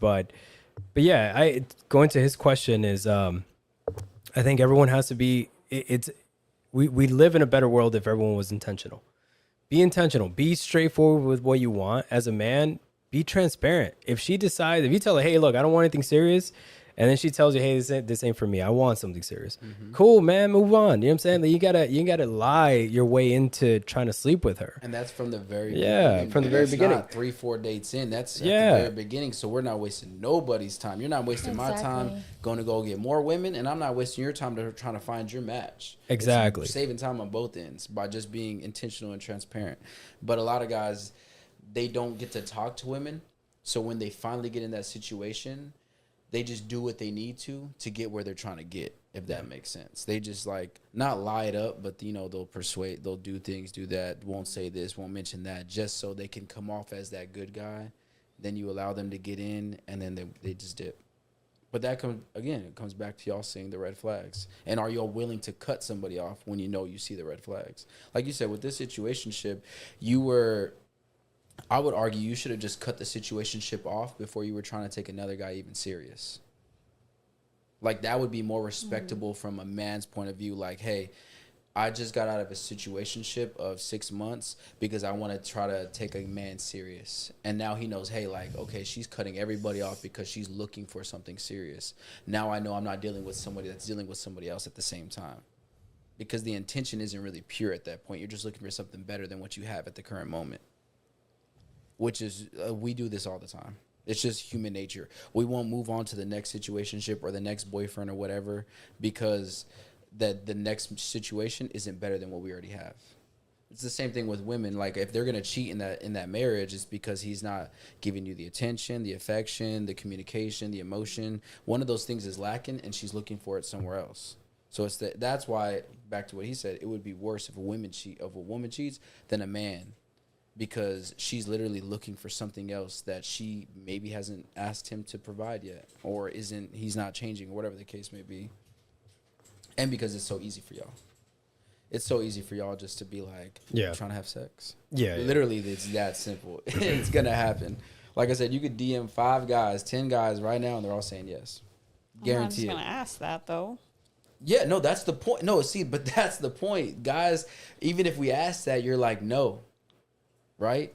But yeah, going to his question is, I think everyone has to be, we live in a better world if everyone was intentional. Be intentional, be straightforward with what you want. As a man, be transparent. If you tell her, hey, look, I don't want anything serious, and then she tells you, hey, this ain't for me, I want something serious. Cool, man, move on. You know what I'm saying? Like, you gotta lie your way into trying to sleep with her. And that's from the very beginning. From the very beginning. Not 3-4 dates in. That's at the very beginning. So we're not wasting nobody's time. You're not wasting my time going to go get more women, and I'm not wasting your time trying to find your match. Exactly. It's saving time on both ends by just being intentional and transparent. But a lot of guys, they don't get to talk to women. So when they finally get in that situation, they just do what they need to get where they're trying to get, if that makes sense. They just, like, not lie it up, but, you know, they'll persuade, they'll do things, do that, won't say this, won't mention that, just so they can come off as that good guy. Then you allow them to get in, and then they just dip. But that it comes back to y'all seeing the red flags. And are y'all willing to cut somebody off when you know you see the red flags? Like you said, with this situationship, I would argue you should have just cut the situationship off before you were trying to take another guy even serious. Like, that would be more respectable from a man's point of view. Like, hey, I just got out of a situationship of 6 months because I want to try to take a man serious. And now he knows, hey, like, okay, she's cutting everybody off because she's looking for something serious. Now I know I'm not dealing with somebody that's dealing with somebody else at the same time. Because the intention isn't really pure at that point. You're just looking for something better than what you have at the current moment. Which is, we do this all the time. It's just human nature. We won't move on to the next situationship or the next boyfriend or whatever because the next situation isn't better than what we already have. It's the same thing with women. Like, if they're gonna cheat in that marriage, it's because he's not giving you the attention, the affection, the communication, the emotion. One of those things is lacking, and she's looking for it somewhere else. So that's why, back to what he said, it would be worse if a woman cheats than a man. Because she's literally looking for something else that she maybe hasn't asked him to provide yet, or he's not changing, or whatever the case may be. And because it's so easy for y'all. It's so easy for y'all just to be like, trying to have sex. Yeah. Literally, it's that simple. It's going to happen. Like I said, you could DM 5 guys, 10 guys right now, and they're all saying yes. Guarantee I'm just going to ask that, though. Yeah, no, that's the point. No, see, but that's the point. Guys, even if we ask that, you're like, no. Right?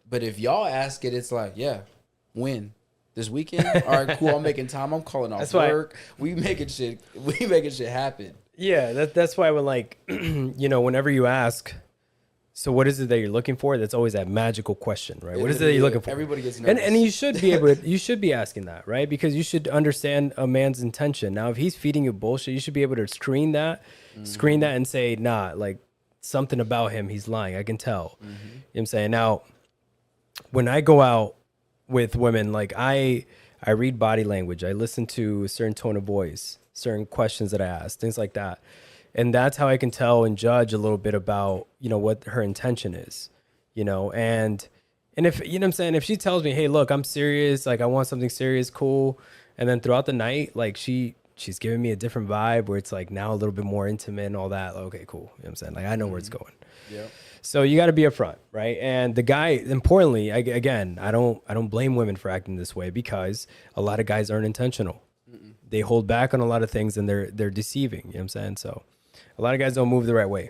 But if y'all ask it, it's like, yeah, when? This weekend? All right, cool. I'm making time. I'm calling off work. We making shit happen. Yeah, that's why when, like, you know, whenever you ask, so what is it that you're looking for? That's always that magical question, right? What is it that you're looking for? Everybody gets nervous. And you should be you should be asking that, right? Because you should understand a man's intention. Now, if he's feeding you bullshit, you should be able to screen that and say, nah, like, something about him, he's lying. I can tell. You know what I'm saying? Now, when I go out with women, like, I read body language. I listen to a certain tone of voice, certain questions that I ask, things like that. And that's how I can tell and judge a little bit about, you know, what her intention is, you know? And if, you know what I'm saying? If she tells me, hey, look, I'm serious, like, I want something serious, cool. And then throughout the night, like, she's giving me a different vibe where it's like now a little bit more intimate and all that. Okay, cool. You know what I'm saying? Like, I know where it's going. Yeah. So you got to be upfront, right? And the guy, importantly, again, I don't blame women for acting this way because a lot of guys aren't intentional. They hold back on a lot of things and they're deceiving. You know what I'm saying? So a lot of guys don't move the right way.